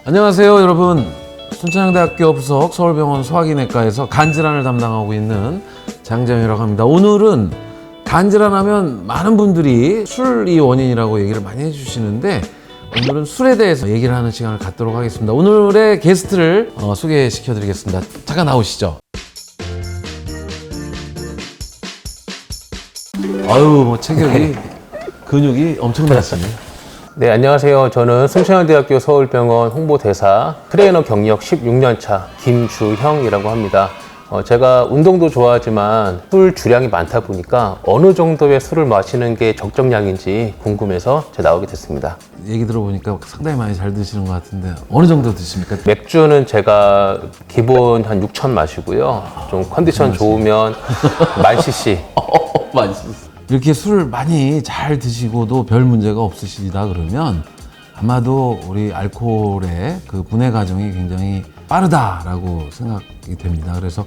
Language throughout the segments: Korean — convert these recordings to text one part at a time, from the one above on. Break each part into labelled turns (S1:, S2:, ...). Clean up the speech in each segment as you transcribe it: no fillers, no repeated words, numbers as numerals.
S1: 안녕하세요, 여러분. 순천향대학교 부속 서울병원 소화기내과에서 간질환을 담당하고 있는 장정희라고 합니다. 오늘은 간질환하면 많은 분들이 술이 원인이라고 얘기를 많이 해주시는데, 오늘은 술에 대해서 얘기를 하는 시간을 갖도록 하겠습니다. 오늘의 게스트를 소개시켜 드리겠습니다. 잠깐 나오시죠. 아유, 체격이 근육이 엄청나십니다.
S2: 네, 안녕하세요. 저는 순천향대학교 서울병원 홍보대사 트레이너 경력 16년차 김주형이라고 합니다. 제가 운동도 좋아하지만 술 주량이 많다 보니까 어느 정도의 술을 마시는 게 적정량인지 궁금해서 제가 나오게 됐습니다.
S1: 얘기 들어보니까 상당히 많이 잘 드시는 것 같은데 어느 정도 드십니까?
S2: 맥주는 제가 기본 한 6천 마시고요. 좀 컨디션 좋으면 10,000cc.
S1: 이렇게 술을 많이 잘 드시고도 별 문제가 없으시다 그러면 아마도 우리 알코올의 그 분해 과정이 굉장히 빠르다라고 생각이 됩니다. 그래서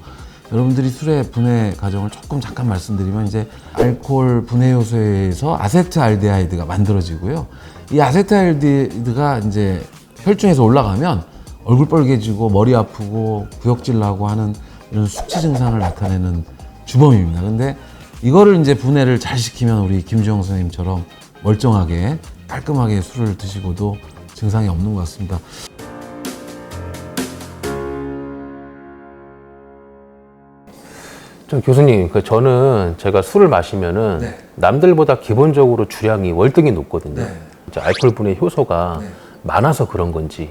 S1: 여러분들이 술의 분해 과정을 조금 잠깐 말씀드리면, 이제 알코올 분해 요소에서 아세트알데하이드가 만들어지고요. 이 아세트알데하이드가 이제 혈중에서 올라가면 얼굴 빨개지고 머리 아프고 구역질 나고 하는 이런 숙취 증상을 나타내는 주범입니다. 근데 이거를 이제 분해를 잘 시키면 우리 김주형 선생님처럼 멀쩡하게 깔끔하게 술을 드시고도 증상이 없는 것 같습니다.
S2: 교수님, 저는 제가 술을 마시면은 남들보다 기본적으로 주량이 월등히 높거든요. 이제 알코올 분해 효소가 많아서 그런 건지,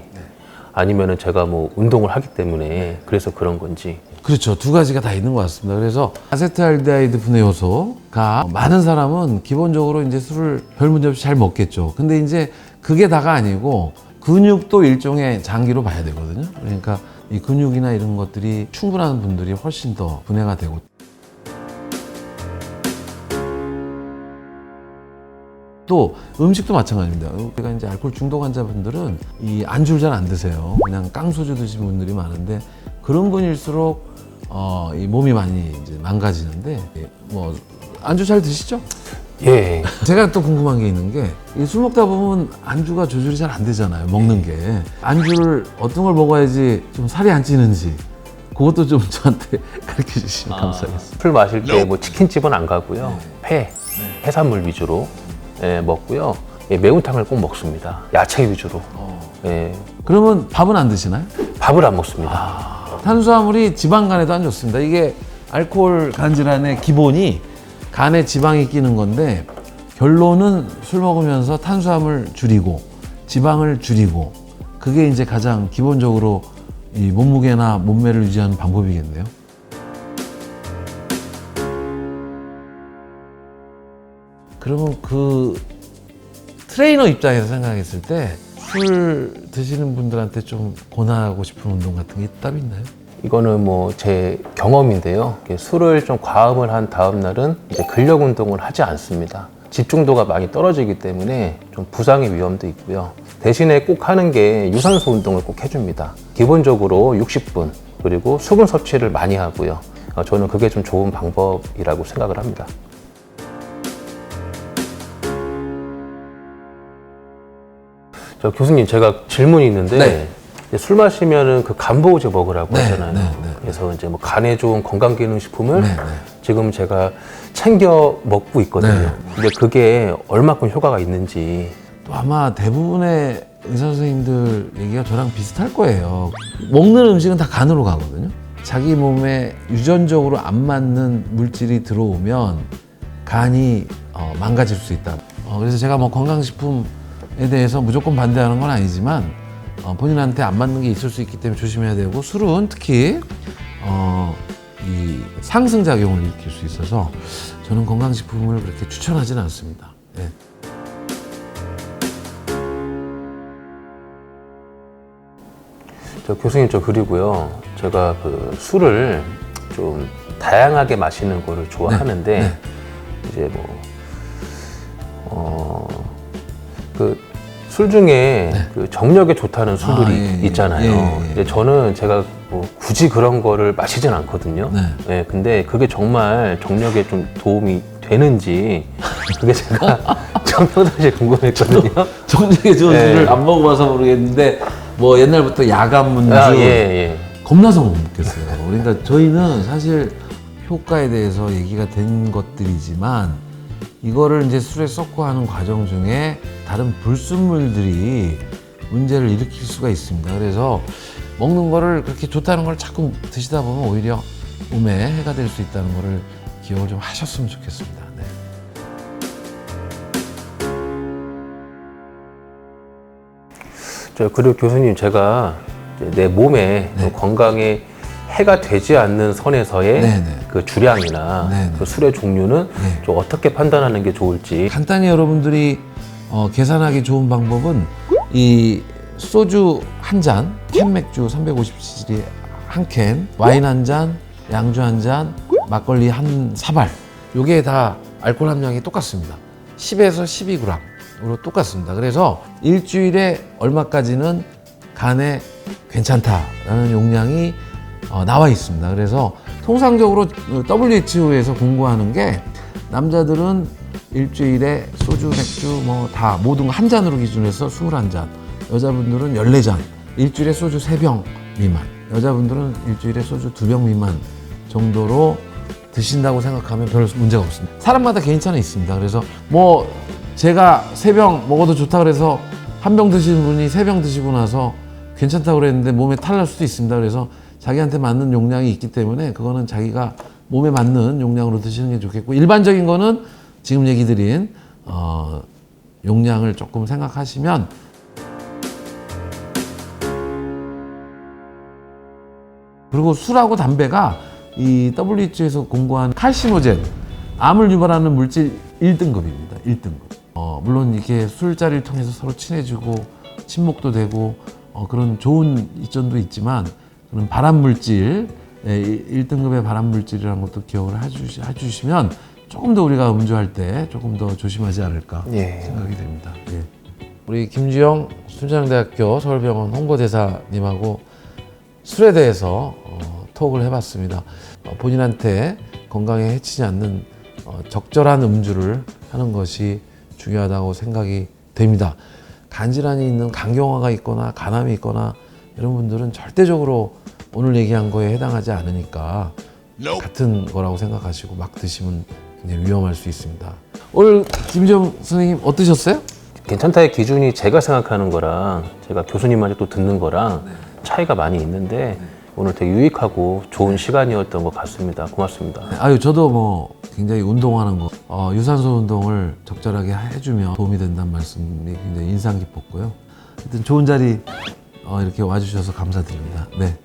S2: 아니면은 제가 뭐 운동을 하기 때문에 그래서 그런 건지.
S1: 그렇죠. 두 가지가 다 있는 것 같습니다. 그래서 아세트알데하이드 분해 요소가 많은 사람은 기본적으로 이제 술을 별 문제 없이 잘 먹겠죠. 근데 이제 그게 다가 아니고 근육도 일종의 장기로 봐야 되거든요. 그러니까 이 근육이나 이런 것들이 충분한 분들이 훨씬 더 분해가 되고, 또 음식도 마찬가지입니다. 우리가 이제 알코올 중독 환자분들은 이 안주를 잘 안 드세요. 그냥 깡소주 드시는 분들이 많은데, 그런 분일수록 이 몸이 많이 이제 망가지는데, 뭐 안주 잘 드시죠?
S2: 예.
S1: 제가 또 궁금한 게 있는 게, 술 먹다 보면 안주가 조절이 잘 안 되잖아요. 먹는 게. 안주를 어떤 걸 먹어야지 좀 살이 안 찌는지, 그것도 좀 저한테 가르쳐 주시면 감사하겠습니다.
S2: 술 마실 때 뭐 치킨집은 안 가고요. 해산물 위주로 먹고요. 매운탕을 꼭 먹습니다. 야채 위주로.
S1: 그러면 밥은 안 드시나요?
S2: 밥을 안 먹습니다.
S1: 탄수화물이 지방간에도 안 좋습니다. 이게 알코올 간질환의 기본이 간에 지방이 끼는 건데, 결론은 술 먹으면서 탄수화물 줄이고 지방을 줄이고, 그게 이제 가장 기본적으로 이 몸무게나 몸매를 유지하는 방법이겠네요. 그러면 그 트레이너 입장에서 생각했을 때 술 드시는 분들한테 좀 권하고 싶은 운동 같은 게 따로 있나요?
S2: 이거는 뭐 제 경험인데요. 술을 좀 과음을 한 다음 날은 이제 근력 운동을 하지 않습니다. 집중도가 많이 떨어지기 때문에 좀 부상의 위험도 있고요. 대신에 꼭 하는 게 유산소 운동을 꼭 해줍니다. 기본적으로 60분, 그리고 수분 섭취를 많이 하고요. 저는 그게 좀 좋은 방법이라고 생각을 합니다. 교수님, 제가 질문이 있는데, 술 마시면은 그 간보호제 먹으라고 하잖아요. 그래서 이제 뭐 간에 좋은 건강기능식품을 지금 제가 챙겨 먹고 있거든요. 근데 그게 얼마큼 효과가 있는지.
S1: 또 아마 대부분의 의사 선생님들 얘기가 저랑 비슷할 거예요. 먹는 음식은 다 간으로 가거든요. 자기 몸에 유전적으로 안 맞는 물질이 들어오면 간이 망가질 수 있다. 그래서 제가 뭐 건강식품에 대해서 무조건 반대하는 건 아니지만, 본인한테 안 맞는 게 있을 수 있기 때문에 조심해야 되고, 술은 특히 이 상승작용을 일으킬 수 있어서 저는 건강식품을 그렇게 추천하지는 않습니다. 네.
S2: 교수님, 그리고요, 제가 그 술을 좀 다양하게 마시는 거를 좋아하는데, 이제 술 중에 그 정력에 좋다는 술들이 있잖아요. 근데 저는 제가 뭐 굳이 그런 거를 마시진 않거든요. 근데 그게 정말 정력에 좀 도움이 되는지, 그게 제가 좀 평상시에 궁금했거든요.
S1: 정력에 좋은 술을 안 먹어봐서 모르겠는데, 뭐 옛날부터 야간 문주
S2: 예.
S1: 겁나서 못 먹겠어요. 그러니까 저희는 사실 효과에 대해서 얘기가 된 것들이지만 이거를 이제 술에 섞고 하는 과정 중에 다른 불순물들이 문제를 일으킬 수가 있습니다. 그래서 먹는 거를 그렇게 좋다는 걸 자꾸 드시다 보면 오히려 몸에 해가 될 수 있다는 거를 기억을 좀 하셨으면 좋겠습니다. 네.
S2: 그리고 교수님, 제가 이제 내 몸에
S1: 네.
S2: 건강에 해가 되지 않는 선에서의
S1: 네네.
S2: 그 주량이나
S1: 네네.
S2: 그 술의 종류는
S1: 네.
S2: 좀 어떻게 판단하는 게 좋을지.
S1: 간단히 여러분들이 계산하기 좋은 방법은 이 소주 한 잔, 캔 맥주 350cc 한 캔, 와인 한 잔, 양주 한 잔, 막걸리 한 사발, 요게 다 알코올 함량이 똑같습니다. 10에서 12g으로 똑같습니다. 그래서 일주일에 얼마까지는 간에 괜찮다라는 용량이 나와 있습니다. 그래서 통상적으로 WHO에서 공고하는 게 남자들은 일주일에 소주, 맥주 뭐 다 모든 거 한 잔으로 기준해서 21잔, 여자분들은 14잔, 일주일에 소주 3병 미만, 여자분들은 일주일에 소주 2병 미만 정도로 드신다고 생각하면 별 문제가 없습니다. 사람마다 개인차는 있습니다. 그래서 뭐 제가 3병 먹어도 좋다 그래서 한 병 드시는 분이 3병 드시고 나서 괜찮다고 그랬는데 몸에 탈날 수도 있습니다. 그래서 자기한테 맞는 용량이 있기 때문에 그거는 자기가 몸에 맞는 용량으로 드시는 게 좋겠고, 일반적인 거는 지금 얘기 드린 용량을 조금 생각하시면 그리고 술하고 담배가 이 WHO에서 공고한 칼시노젠, 암을 유발하는 물질 1등급입니다. 1등급. 물론 이렇게 술자리를 통해서 서로 친해지고 친목도 되고 그런 좋은 이점도 있지만 그런 발암물질, 1등급의 발암물질이라는 것도 기억을 해주시면 조금 더 우리가 음주할 때 조금 더 조심하지 않을까 생각이 됩니다. 예. 우리 김주영 순천향대학교 서울병원 홍보대사님하고 술에 대해서 톡을 해봤습니다. 본인한테 건강에 해치지 않는 적절한 음주를 하는 것이 중요하다고 생각이 됩니다. 간질환이 있는 간경화가 있거나 간암이 있거나 이런 분들은 절대적으로 오늘 얘기한 거에 해당하지 않으니까 같은 거라고 생각하시고 막 드시면 굉장히 위험할 수 있습니다. 오늘 김주영 선생님 어떠셨어요?
S2: 괜찮다의 기준이 제가 생각하는 거랑 제가 교수님한테 또 듣는 거랑 차이가 많이 있는데 오늘 되게 유익하고 좋은 시간이었던 것 같습니다. 고맙습니다.
S1: 아유, 저도 뭐 굉장히 운동하는 거, 유산소 운동을 적절하게 해주면 도움이 된다는 말씀이 굉장히 인상 깊었고요. 하여튼 좋은 자리 이렇게 와주셔서 감사드립니다. 네.